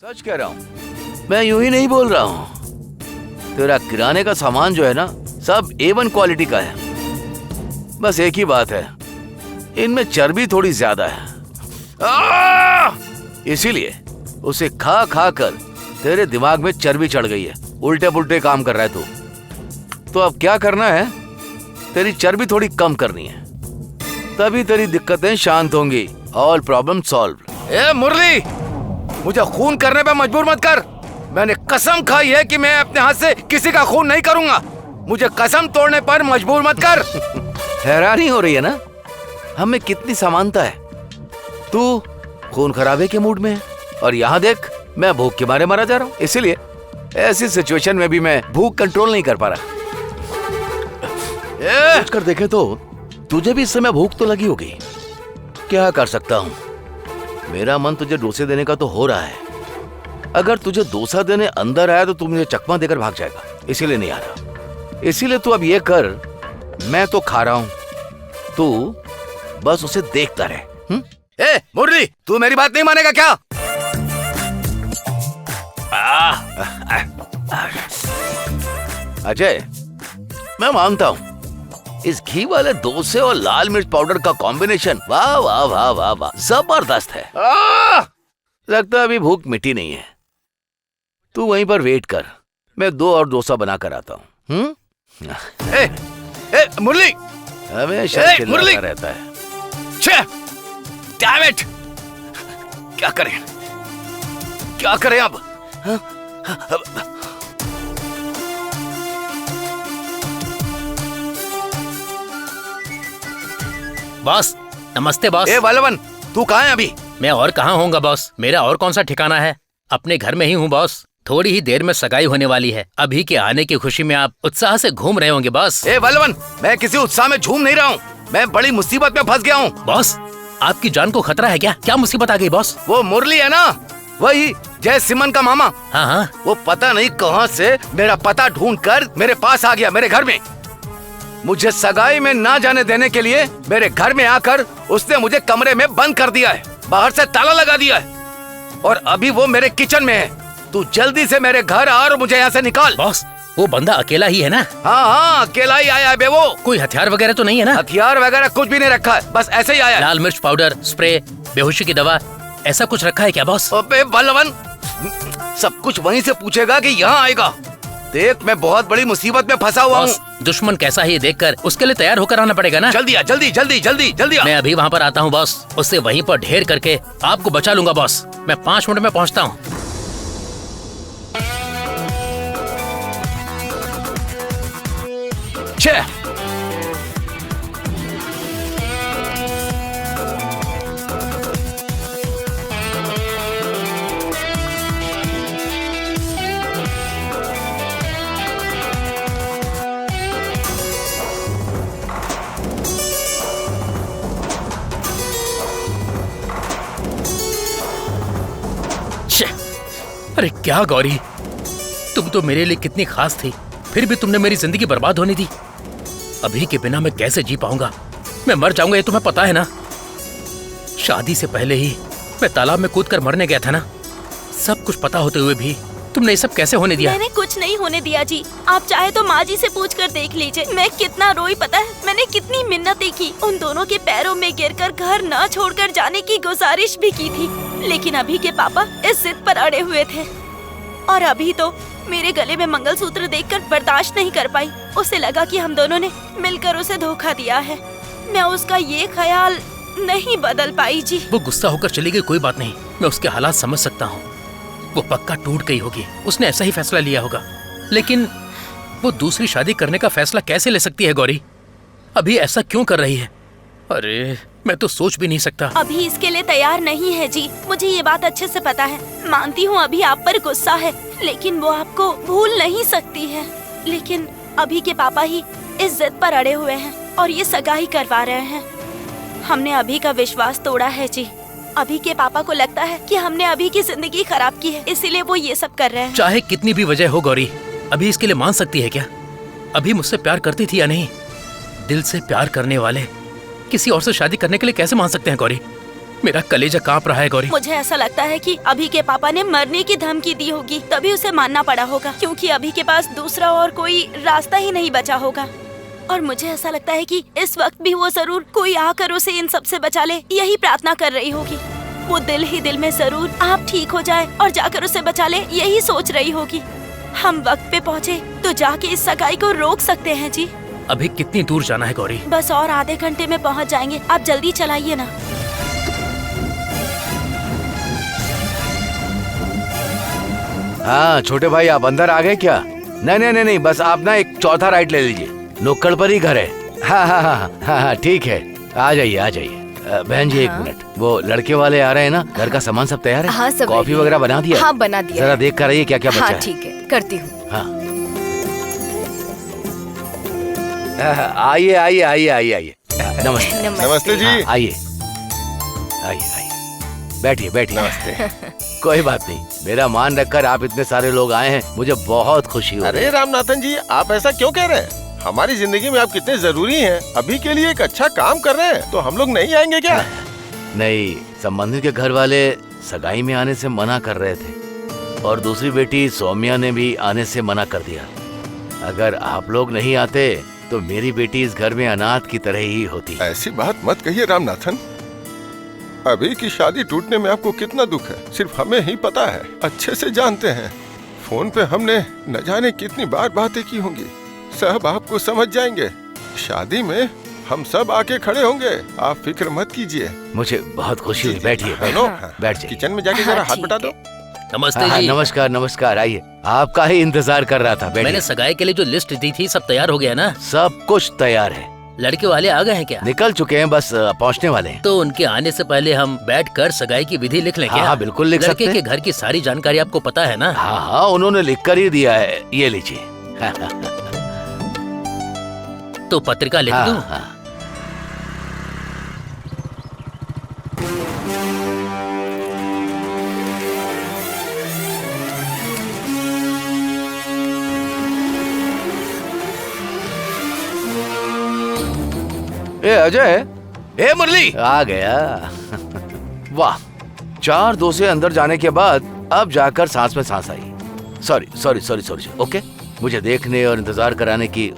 सच कह रहा हूँ, मैं यूं ही नहीं बोल रहा हूँ। तेरा किराने का सामान जो है ना, सब A1 क्वालिटी का है। बस एक ही बात है, इनमें चर्बी थोड़ी ज्यादा है, इसीलिए उसे खा खा कर तेरे दिमाग में चर्बी चढ़ गई है। उल्टे पुल्टे काम कर रहा है तू। तो अब क्या करना है, तेरी चर्बी थोड़ी कम करनी है, तभी तेरी दिक्कतें शांत होंगी। All problem solve. ए मुरली, मुझे खून करने पे मजबूर मत कर। मैंने कसम खाई है कि मैं अपने हाथ से किसी का खून नहीं करूंगा। मुझे कसम तोड़ने पर मजबूर मत कर। हैरानी हो रही है ना, हमें कितनी समानता है। तू खून खराबे के मूड में है और यहाँ देख, मैं भूख के मारे मरा जा रहा हूँ। इसीलिए ऐसी सिचुएशन में भी मैं भूख कंट्रोल नहीं कर पा रहा। सोच कर देखे तो तुझे भी इस समय भूख तो लगी होगी। क्या कर सकता हूँ, मेरा मन तुझे डोसे देने का तो हो रहा है। अगर तुझे डोसा देने अंदर आया तो तू मुझे चकमा देकर भाग जाएगा, इसीलिए नहीं आ रहा। इसीलिए तू अब ये कर, मैं तो खा रहा हूँ, तू बस उसे देखता रहे। ए मुरली, तू मेरी बात नहीं मानेगा क्या? अजय, मैं मानता हूँ इस घी वाले डोसे और लाल मिर्च पाउडर का कॉम्बिनेशन वाह वाह वाह वाह वाह जबरदस्त है। लगता है अभी भूख मिटी नहीं है। तू वहीं पर वेट कर, मैं 2 और डोसा बना कर आता हूँ। मुरली हमेशा चिल्लाता रहता है। Damn it! क्या करें अब? बॉस नमस्ते बॉस। ए बलवन, तू कहाँ है अभी? मैं और कहाँ होऊंगा बॉस, मेरा और कौन सा ठिकाना है। अपने घर में ही हूँ बॉस। थोड़ी ही देर में सगाई होने वाली है। अभी के आने की खुशी में आप उत्साह से घूम रहे होंगे बॉस। ए बलवन, मैं किसी उत्साह में झूम नहीं रहा हूँ। मैं बड़ी मुसीबत में फंस गया हूँ। बॉस, आपकी जान को खतरा है क्या? क्या मुसीबत आ गई बॉस? वो मुरली है ना, वही जय सिमन का मामा। हाँ हाँ, वो पता नहीं कहाँ से मेरा पता ढूंढ कर मेरे पास आ गया, मेरे घर में। मुझे सगाई में ना जाने देने के लिए मेरे घर में आकर उसने मुझे कमरे में बंद कर दिया है, बाहर से ताला लगा दिया है और अभी वो मेरे किचन में है। तू जल्दी से मेरे घर आ और मुझे यहाँ से निकाल। बॉस, वो बंदा अकेला ही है ना? हाँ, अकेला ही आया है बे। वो कोई हथियार वगैरह तो नहीं है ना? हथियार वगैरह कुछ भी नहीं रखा है, बस ऐसे ही आया है। लाल मिर्च पाउडर, स्प्रे, बेहोशी की दवा, ऐसा कुछ रखा है क्या बॉस? अबे बलवन, सब कुछ वहीं से पूछेगा कि यहाँ आएगा। देख, मैं बहुत बड़ी मुसीबत में फंसा हुआ हूँ। दुश्मन कैसा है ये देखकर उसके लिए तैयार होकर आना पड़ेगा ना। जल्दी आ, जल्दी जल्दी जल्दी जल्दी आ। मैं अभी वहाँ पर आता हूँ बॉस, उससे वहीं पर ढेर करके आपको बचा लूंगा बॉस। मैं 5 मिनट में पहुँचता हूँ। अरे क्या गौरी, तुम तो मेरे लिए कितनी खास थी, फिर भी तुमने मेरी जिंदगी बर्बाद होने दी। अभी के बिना मैं कैसे जी पाऊंगा? मैं मर जाऊंगा, ये तुम्हें पता है ना। शादी से पहले ही मैं तालाब में कूदकर मरने गया था ना। सब कुछ पता होते हुए भी तुमने ये सब कैसे होने दिया? मैंने कुछ नहीं होने दिया जी। आप चाहे तो माँ जी से पूछ कर देख लीजिए। मैं कितना रोई पता है, मैंने कितनी मिन्नतें की, उन दोनों के पैरों में गिरकर घर न छोड़कर जाने की गुजारिश भी की थी, लेकिन अभी के पापा इस जिद पर अड़े हुए थे। और अभी तो मेरे गले में मंगलसूत्र देखकर बर्दाश्त नहीं कर पाई। उसे लगा कि हम दोनों ने मिलकर उसे धोखा दिया है। मैं उसका ये ख्याल नहीं बदल पाई जी। वो गुस्सा होकर चली गई, कोई बात नहीं, मैं उसके हालात समझ सकता हूँ। वो पक्का टूट गई होगी, उसने ऐसा ही फैसला लिया होगा। लेकिन वो दूसरी शादी करने का फैसला कैसे ले सकती है गौरी? अभी ऐसा क्यों कर रही है? अरे मैं तो सोच भी नहीं सकता। अभी इसके लिए तैयार नहीं है जी, मुझे ये बात अच्छे से पता है। मानती हूँ अभी आप पर गुस्सा है, लेकिन वो आपको भूल नहीं सकती है। लेकिन अभी के पापा ही इस जिद पर अड़े हुए हैं और ये सगाई करवा रहे हैं। हमने अभी का विश्वास तोड़ा है जी। अभी के पापा को लगता है कि हमने अभी की जिंदगी खराब की है, इसीलिए वो ये सब कर रहे हैं। चाहे कितनी भी वजह हो गौरी, अभी इसके लिए मान सकती है क्या? अभी मुझसे प्यार करती थी या नहीं? दिल से प्यार करने वाले किसी और से शादी करने के लिए कैसे मान सकते हैं गौरी? मेरा कलेजा कांप रहा है गौरी। मुझे ऐसा लगता है कि अभी के पापा ने मरने की धमकी दी होगी, तभी उसे मानना पड़ा होगा, क्योंकि अभी के पास दूसरा और कोई रास्ता ही नहीं बचा होगा। और मुझे ऐसा लगता है कि इस वक्त भी वो जरूर कोई आकर उसे इन सब से बचा ले, यही प्रार्थना कर रही होगी। वो दिल ही दिल में जरूर आप ठीक हो जाए और जाकर उसे बचा ले, यही सोच रही होगी। हम वक्त पे पहुँचे तो जाके इस सगाई को रोक सकते हैं जी। अभी कितनी दूर जाना है गौरी? बस और आधे घंटे में पहुँच जाएंगे, आप जल्दी चलाइए ना। हाँ छोटे भाई, आप अंदर आ गए क्या? नहीं, बस आप ना एक चौथा राइट ले लीजिए, नुक्कड़ पर ही घर है। हाँ, ठीक है, आ जाइए। बहन जी एक मिनट, वो लड़के वाले आ रहे हैं ना, घर का सामान सब तैयार है? हाँ, सब कॉफी ready वगैरह बना दिया? हाँ, बना दिया। जरा देख कर आइए क्या क्या बचा हाँ, है। ठीक है, करती हूँ। हाँ आइए। नमस्ते। नमस्ते जी। आइए। बैठिए। नमस्ते। कोई बात नहीं, मेरा मान रखकर आप इतने सारे लोग आए हैं, मुझे बहुत खुशी हुई। अरे रामनाथन जी, आप ऐसा क्यों कह रहे हैं? हमारी जिंदगी में आप कितने जरूरी हैं। अभी के लिए एक अच्छा काम कर रहे हैं, तो हम लोग नहीं आएंगे क्या? नहीं, संबंधी के घर वाले सगाई में आने से मना कर रहे थे और दूसरी बेटी सौम्या ने भी आने से मना कर दिया। अगर आप लोग नहीं आते तो मेरी बेटी इस घर में अनाथ की तरह ही होती। ऐसी बात मत कहिए रामनाथन। अभी की शादी टूटने में आपको कितना दुख है, सिर्फ हमें ही पता है, अच्छे से जानते हैं। फोन पे हमने न जाने कितनी बार बातें की होंगी, सब आपको समझ जाएंगे। शादी में हम सब आके खड़े होंगे, आप फिक्र मत कीजिए। मुझे बहुत खुशी हुई। बैठिए, हेलो, बैठ जाइए। किचन में जाके जरा हाथ बटा दो। नमस्ते हाँ, जी। नमस्कार। आइए, आपका ही इंतजार कर रहा था। मैंने बैठिए। सगाई के लिए जो लिस्ट दी थी सब तैयार हो गया ना? सब कुछ तैयार है, लड़के वाले आ गए हैं क्या? निकल चुके हैं, बस पहुंचने वाले हैं। तो उनके आने से पहले हम बैठकर सगाई की विधि लिख लें क्या? हाँ, बिल्कुल लिख सकते लड़के हैं। के घर की सारी जानकारी आपको पता है ना? हाँ, उन्होंने लिख कर ही दिया है, ये लीजिए। तो पत्रिका लिख दूं? हाँ। ए अजय, ए मुरली आ गया। वाह, 4-2 से अंदर जाने के बाद अब जाकर सांस में सांस आई। सॉरी। ओके, मुझे देखने और इंतजार कराने की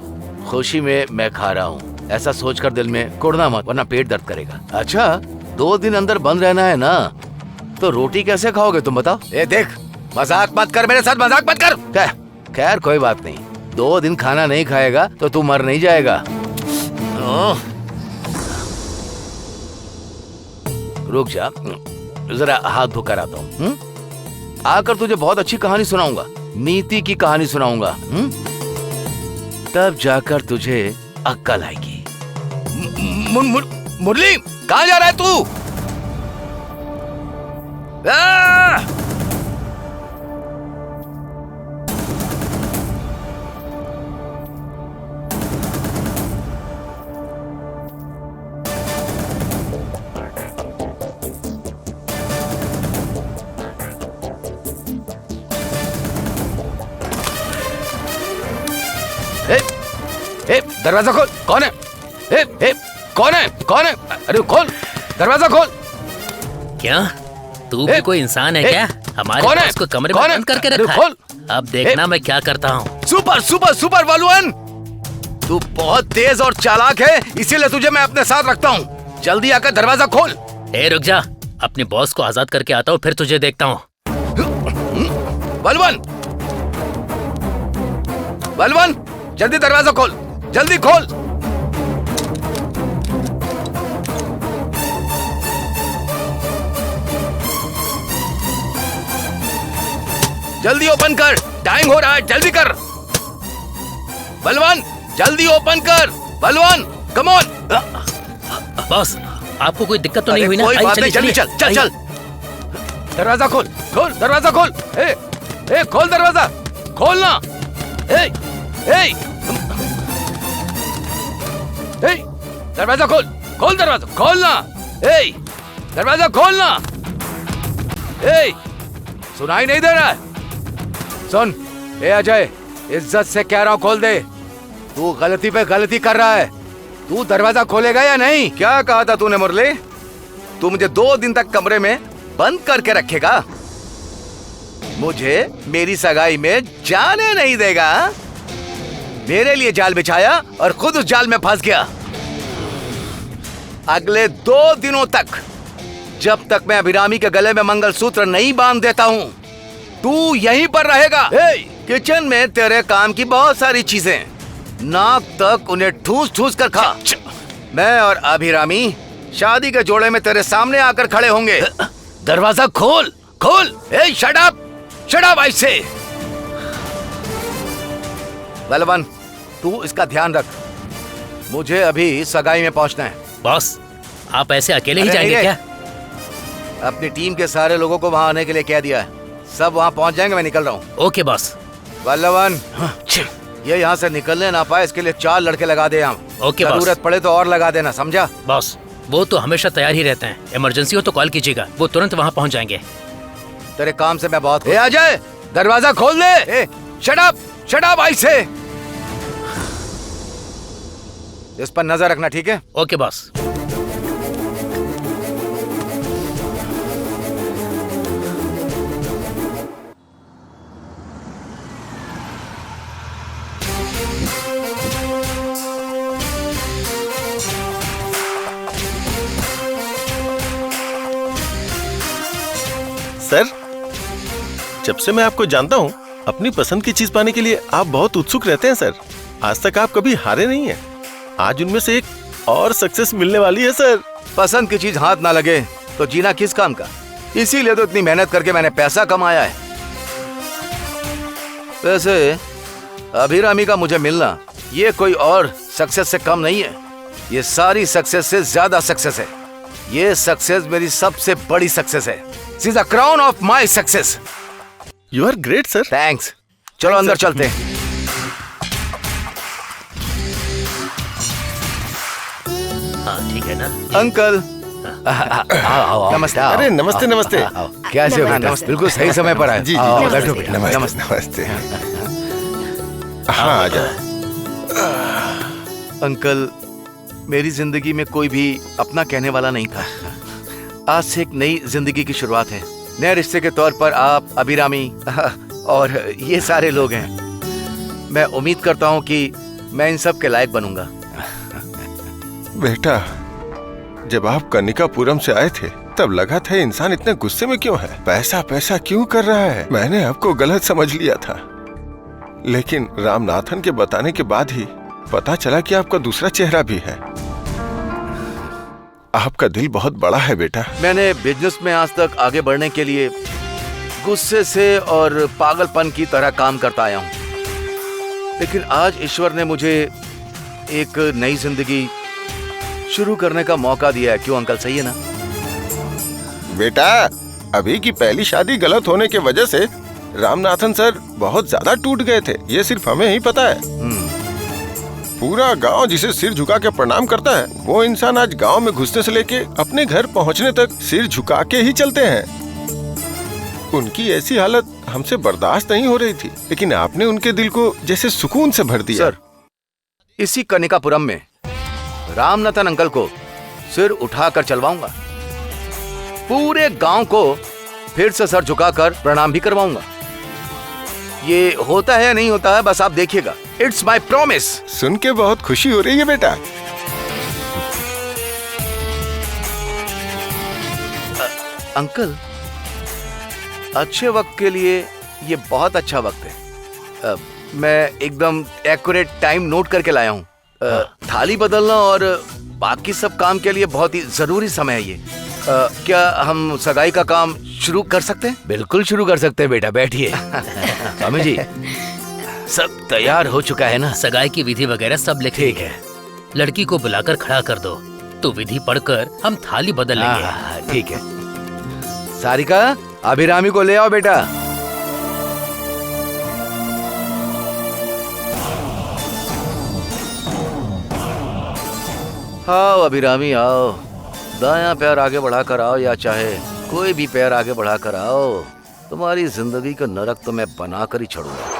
खुशी में मैं खा रहा हूँ। ऐसा सोचकर दिल में कुड़ना मत, वरना पेट दर्द करेगा। अच्छा, 2 दिन अंदर बंद रहना है ना, तो रोटी कैसे खाओगे तुम बताओ? ए देख, मजाक मत कर मेरे साथ, मजाक मत कर। खैर कोई बात नहीं, 2 दिन खाना नहीं खाएगा तो तू मर नहीं जाएगा। रुक जा, जरा हाथ धोकर आता हूँ। आकर तुझे बहुत अच्छी कहानी सुनाऊंगा, नीति की कहानी सुनाऊंगा। तब जाकर तुझे अक्ल आएगी। मुरली, कहाँ जा रहा है तू? दरवाजा खोल। कौन है? कौन है? अरे खोल, दरवाजा खोल। क्या तू भी कोई इंसान है क्या? हमारे कौन है? बॉस को कमरे कौन में है? बंद करके अरे रखा खोल। है। अब देखना मैं क्या करता हूँ। सुपर बलवान, तू बहुत तेज और चालाक है, इसीलिए तुझे मैं अपने साथ रखता हूँ। जल्दी आकर दरवाजा खोल। ए रुक जा, अपने बॉस को आजाद करके आता हूँ, फिर तुझे देखता हूँ। बलवान, जल्दी दरवाजा खोल, जल्दी खोल। जल्दी ओपन कर, टाइम हो रहा है, जल्दी कर। बलवान, जल्दी ओपन कर। बलवान, कम ऑन। बॉस, आपको कोई दिक्कत तो नहीं हुई ना? कोई आइए, बात नहीं, चलिए, चल। आइए। दरवाजा खोल, दरवाजा खोल। खोल दरवाजा, खोलना। दरवाजा खोल दरवाजा खोलना। दरवाजा खोलना। सुनाई नहीं दे रहा है? सुन, अजय, इज्जत से कह रहा हूँ, खोल दे। तू गलती पे गलती कर रहा है। तू दरवाजा खोलेगा या नहीं? क्या कहा था तूने मुरली? तू मुझे 2 दिन तक कमरे में बंद करके रखेगा, मुझे मेरी सगाई में जाने नहीं देगा। मेरे लिए जाल बिछाया और खुद उस जाल में फंस गया। अगले 2 दिनों तक, जब तक मैं अभिरामी के गले में मंगलसूत्र नहीं बांध देता हूं, तू यहीं पर रहेगा। किचन में तेरे काम की बहुत सारी चीजें, नाक तक उन्हें ठूस ठूस कर खा। मैं और अभिरामी शादी के जोड़े में तेरे सामने आकर खड़े होंगे। दरवाजा खोल खोल। शट अप आई से। बलवन, तू इसका ध्यान रख, मुझे अभी सगाई में पहुंचना है। बॉस, आप ऐसे अकेले ही जाएंगे क्या? अपनी टीम के सारे लोगों को वहां आने के लिए कह दिया है, सब वहां पहुंच जाएंगे। मैं निकल रहा हूँ। Okay boss. बलवन, ये यहाँ से निकलने ना पाए इसके लिए 4 लड़के लगा दे। हम ओके बॉस। जरूरत पड़े तो और लगा देना, समझा? बॉस, वो तो हमेशा तैयार ही रहते हैं, इमरजेंसी हो तो कॉल कीजिएगा, वो तुरंत वहाँ पहुँच जाएंगे। तेरे काम से मैं बहुत अजय, दरवाजा खोल दे। शट अप आई से। इस पर नजर रखना, ठीक है? Okay boss. सर, जब से मैं आपको जानता हूँ, अपनी पसंद की चीज पाने के लिए आप बहुत उत्सुक रहते हैं सर। आज तक आप कभी हारे नहीं हैं। आज उनमें से एक और सक्सेस मिलने वाली है सर। पसंद की चीज हाथ ना लगे तो जीना किस काम का? इसीलिए तो इतनी मेहनत करके मैंने पैसा कमाया है। वैसे अभिरामी का मुझे मिलना ये कोई और सक्सेस से कम नहीं है, ये सारी सक्सेस से ज्यादा सक्सेस है। ये सक्सेस मेरी सबसे बड़ी सक्सेस है। She is the crown of my success. You are great sir. Thanks. चलो अंदर चलते हैं। हाँ ठीक है ना अंकल। नमस्ते। अरे नमस्ते नमस्ते। कैसे हो बेटा? बिल्कुल सही समय पर आए। जी जी आओ, नमस्ते, बैठो बेटा। नमस्ते नमस्ते। हाँ आ जाओ। अंकल, मेरी जिंदगी में कोई भी अपना कहने वाला नहीं था। आज से एक नई जिंदगी की शुरुआत है। नए रिश्ते के तौर पर आप, अभिरामी और ये सारे लोग हैं। मैं उम्मीद करता हूँ कि मैं इन सब के लायक बनूंगा। बेटा, जब आप कनिकापुरम से आए थे तब लगा था इंसान इतने गुस्से में क्यों है, पैसा पैसा क्यों कर रहा है। मैंने आपको गलत समझ लिया था, लेकिन रामनाथन के बताने के बाद ही पता चला कि आपका दूसरा चेहरा भी है। आपका दिल बहुत बड़ा है बेटा। मैंने बिजनेस में आज तक आगे बढ़ने के लिए गुस्से से और पागलपन की तरह काम करता आया हूँ, लेकिन आज ईश्वर ने मुझे एक नई जिंदगी शुरू करने का मौका दिया है। क्यों अंकल, सही है ना? बेटा, अभी की पहली शादी गलत होने की वजह से रामनाथन सर बहुत ज्यादा टूट गए थे, ये सिर्फ हमें ही पता है। पूरा गांव जिसे सिर झुका के प्रणाम करता है, वो इंसान आज गांव में घुसने से लेके अपने घर पहुंचने तक सिर झुका के ही चलते हैं। उनकी ऐसी हालत हमसे बर्दाश्त नहीं हो रही थी, लेकिन आपने उनके दिल को जैसे सुकून से भर दिया। सर, इसी कनिकापुरम में रामनाथन अंकल को सिर उठाकर चलवाऊंगा। पूरे गांव को फिर से सर झुकाकर प्रणाम भी करवाऊंगा। ये होता है या नहीं होता है, बस आप देखिएगा। It's my promise. सुन के बहुत खुशी हो रही है बेटा। अंकल, अच्छे वक्त के लिए ये बहुत अच्छा वक्त है। मैं एकदम एक्यूरेट टाइम नोट करके लाया हूँ। थाली बदलना और बाकी सब काम के लिए बहुत ही जरूरी समय है ये। क्या हम सगाई का काम शुरू कर सकते हैं? बिल्कुल शुरू कर सकते हैं बेटा, बैठिए। स्वामी जी, सब तैयार हो चुका है ना? सगाई की विधि वगैरह सब लिख ठीक है। लड़की को बुलाकर खड़ा कर दो, तो विधि पढ़कर हम थाली बदल लेंगे। ठीक है। सारिका, अभिरामी को ले आओ बेटा। आओ अभिरामी, आओ। दायां पैर आगे बढ़ाकर आओ, या चाहे कोई भी पैर आगे बढ़ाकर आओ। तुम्हारी जिंदगी का नरक तो मैं बनाकर ही छोड़ूंगा।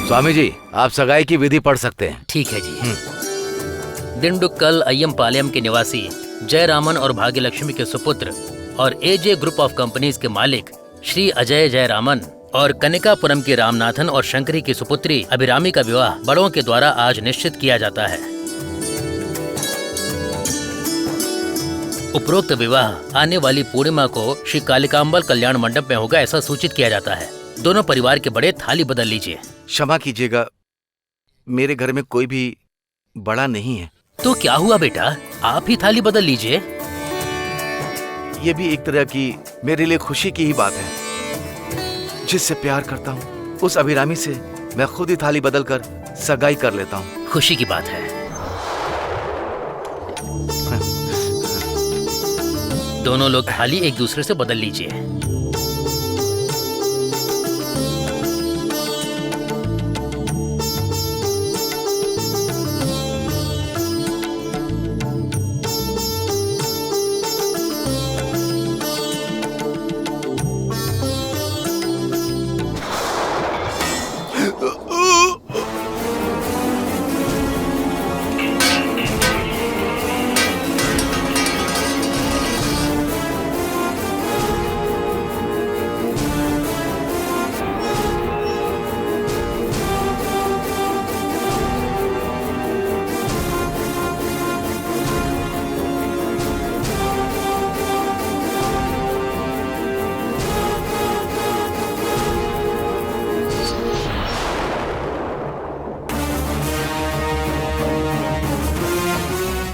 स्वामी जी, आप सगाई की विधि पढ़ सकते हैं। ठीक है जी। दिंडुक्कल अय्यमपालयम के निवासी जयरामन और भाग्यलक्ष्मी के सुपुत्र और एजे ग्रुप ऑफ कंपनीज के मालिक श्री अजय जयरामन और कनिकापुरम की रामनाथन और शंकरी की सुपुत्री अभिरामी का विवाह बड़ों के द्वारा आज निश्चित किया जाता है। उपरोक्त विवाह आने वाली पूर्णिमा को श्री कालिकांबल कल्याण मंडप में होगा, ऐसा सूचित किया जाता है। दोनों परिवार के बड़े थाली बदल लीजिए। क्षमा कीजिएगा, मेरे घर में कोई भी बड़ा नहीं है। तो क्या हुआ बेटा, आप ही थाली बदल लीजिए। ये भी एक तरह की मेरे लिए खुशी की ही बात है। जिससे प्यार करता हूँ उस अभिरामी से मैं खुद ही थाली बदल कर सगाई कर लेता हूँ। खुशी की बात है। दोनों लोग थाली एक दूसरे से बदल लीजिए।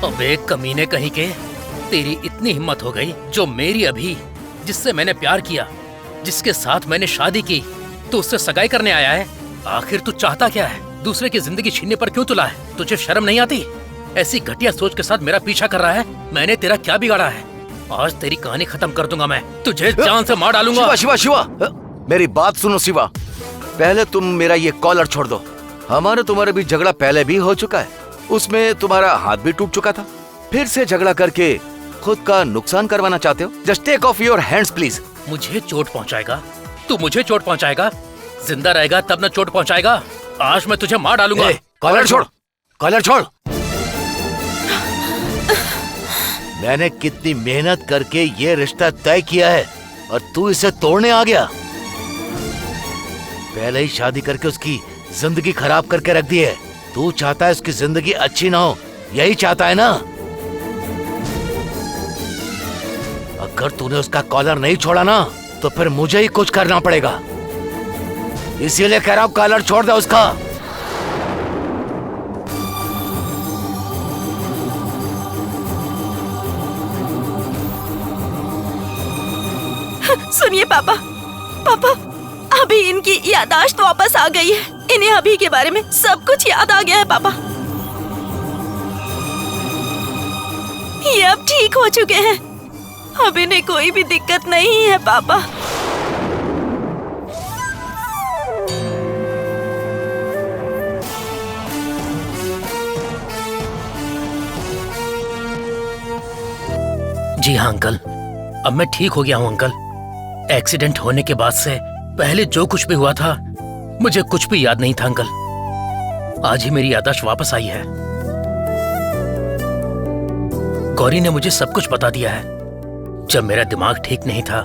अबे कमीने कहीं के, तेरी इतनी हिम्मत हो गई जो मेरी अभी, जिससे मैंने प्यार किया, जिसके साथ मैंने शादी की, तो उससे सगाई करने आया है। आखिर तू चाहता क्या है? दूसरे की जिंदगी छीनने पर क्यों तुला है? तुझे शर्म नहीं आती? ऐसी घटिया सोच के साथ मेरा पीछा कर रहा है। मैंने तेरा क्या बिगाड़ा है? आज तेरी कहानी खत्म कर दूंगा मैं, तुझे जान से मार डालूंगा। शिवा, शिवा, शिवा, मेरी बात सुनो शिवा। पहले तुम मेरा ये कॉलर छोड़ दो। हमारे तुम्हारे बीच झगड़ा पहले भी हो चुका है, उसमें तुम्हारा हाथ भी टूट चुका था। फिर से झगड़ा करके खुद का नुकसान करवाना चाहते हो? Just take off your hands please. मुझे चोट पहुंचाएगा? तू मुझे चोट पहुंचाएगा? जिंदा रहेगा तब न चोट पहुंचाएगा। आज मैं तुझे मार डालूंगा। कॉलर छोड़, कॉलर छोड़। मैंने कितनी मेहनत करके ये रिश्ता तय किया है और तू इसे तोड़ने आ गया। पहले ही शादी करके उसकी जिंदगी खराब करके रख दी है। तू चाहता है उसकी जिंदगी अच्छी ना हो, यही चाहता है ना? अगर तूने उसका कॉलर नहीं छोड़ा ना तो फिर मुझे ही कुछ करना पड़ेगा। इसीलिए कह रहा हूं कॉलर छोड़ दे उसका। सुनिए पापा, पापा अभी इनकी याददाश्त वापस आ गई है। इन्हें अभी के बारे में सब कुछ याद आ गया है पापा। ये अब ठीक हो चुके हैं। अब इन्हें कोई भी दिक्कत नहीं है पापा। जी हाँ अंकल, अब मैं ठीक हो गया हूँ अंकल। एक्सीडेंट होने के बाद से पहले जो कुछ भी हुआ था मुझे कुछ भी याद नहीं था अंकल। आज ही मेरी याददाश्त वापस आई है। गौरी ने मुझे सब कुछ बता दिया है। जब मेरा दिमाग ठीक नहीं था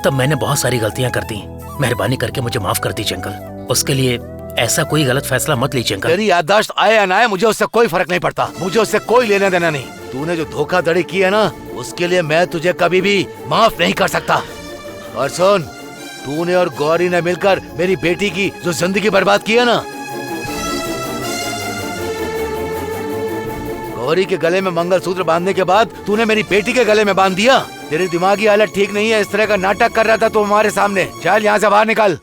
तब मैंने बहुत सारी गलतियां कर दी। मेहरबानी करके मुझे माफ कर दीजिए अंकल। उसके लिए ऐसा कोई गलत फैसला मत लीजिए अंकल। तेरी याददाश्त आए या ना आए मुझे उससे कोई फर्क नहीं पड़ता। मुझे उससे कोई लेना देना नहीं। तूने जो धोखाधड़ी की है ना उसके लिए मैं तुझे कभी भी माफ नहीं कर सकता। और सुन, तूने और गौरी ने मिलकर मेरी बेटी की जो जिंदगी बर्बाद की है ना, गौरी के गले में मंगलसूत्र बांधने के बाद तूने मेरी बेटी के गले में बांध दिया। तेरी दिमागी हालत ठीक नहीं है, इस तरह का नाटक कर रहा था तू हमारे सामने। चल यहाँ से बाहर निकल।